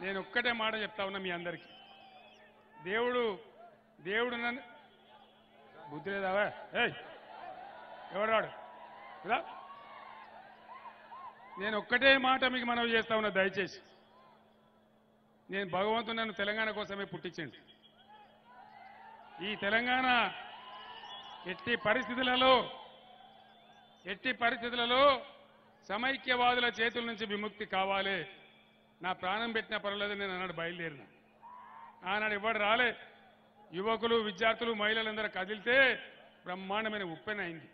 నేను ఒక్కటే మాట చెప్తా ఉన్నా మీ అందరికీ. దేవుడు నన్ను బుద్ధి లేదావా? ఎవడాడు? నేను ఒక్కటే మాట మీకు మనవి చేస్తా ఉన్నా, దయచేసి. నేను భగవంతుడు నన్ను తెలంగాణ కోసమే పుట్టించండి. ఈ తెలంగాణ ఎట్టి పరిస్థితులలో సమైక్యవాదుల చేతుల నుంచి విముక్తి కావాలి. నా ప్రాణం పెట్టిన పర్వాలేదు, నేను అన్నాడు బయలుదేరిన. ఆనాడు ఎవడు రాలే. యువకులు, విద్యార్థులు, మహిళలందరూ కదిలితే బ్రహ్మాండమైన ఉప్పెన అయింది.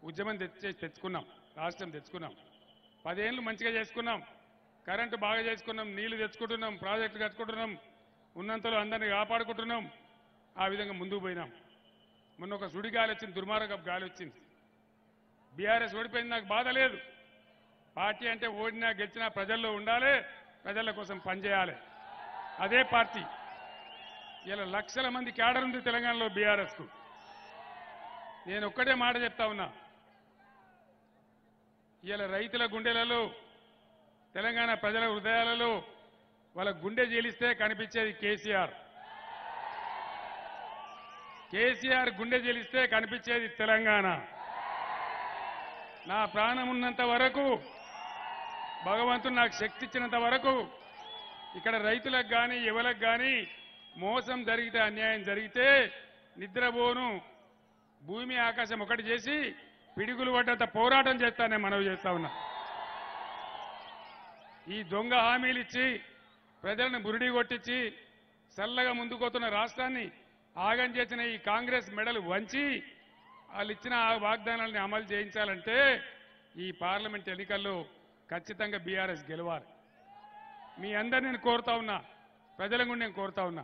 ఉద్యమం తెచ్చుకున్నాం, రాష్ట్రం తెచ్చుకున్నాం. 10 ఏళ్ళు మంచిగా చేసుకున్నాం. కరెంటు బాగా చేసుకున్నాం, నీళ్లు తెచ్చుకుంటున్నాం, ప్రాజెక్టులు కట్టుకుంటున్నాం, ఉన్నంతలో అందరినీ కాపాడుకుంటున్నాం. ఆ విధంగా ముందుకు పోయినాం. మొన్న ఒక సుడి గాలి వచ్చింది, దుర్మార్గపు గాలి వచ్చింది. బీఆర్ఎస్ ఓడిపోయింది, నాకు బాధ లేదు. పార్టీ అంటే ఓడినా గెలిచినా ప్రజల్లో ఉండాలి, ప్రజల కోసం పనిచేయాలి. అదే పార్టీ. ఇలా లక్షల మంది క్యాడర్ ఉంది తెలంగాణలో బీఆర్ఎస్కు. నేను ఒక్కటే మాట చెప్తా ఉన్నా, ఇలా రైతుల గుండెలలో, తెలంగాణ ప్రజల హృదయాలలో వాళ్ళ గుండె జీలిస్తే కనిపించేది కేసీఆర్. కేసీఆర్ గుండె జీలిస్తే కనిపించేది తెలంగాణ. నా ప్రాణం ఉన్నంత వరకు, భగవంతుడు నాకు శక్తి ఇచ్చినంత వరకు ఇక్కడ రైతులకు కానీ యువలకు కానీ మోసం జరిగితే, అన్యాయం జరిగితే నిద్రపోను. భూమి ఆకాశం ఒకటి చేసి పిడుగులు పడ్డంత పోరాటం చేస్తానే మనవి చేస్తా ఉన్నా. ఈ దొంగ హామీలు ఇచ్చి ప్రజలను బురిడి కొట్టించి చల్లగా ముందుకోతున్న రాష్ట్రాన్ని ఆగం చేసిన ఈ కాంగ్రెస్ మెడలు వంచి వాళ్ళు ఇచ్చిన ఆ వాగ్దానాలని అమలు చేయించాలంటే ఈ పార్లమెంట్ ఎన్నికల్లో ఖచ్చితంగా బీఆర్ఎస్ గెలవాలి. మీ అందరిని నేను కోరుతా ఉన్నా, ప్రజలను కూడా నేను కోరుతా ఉన్నా.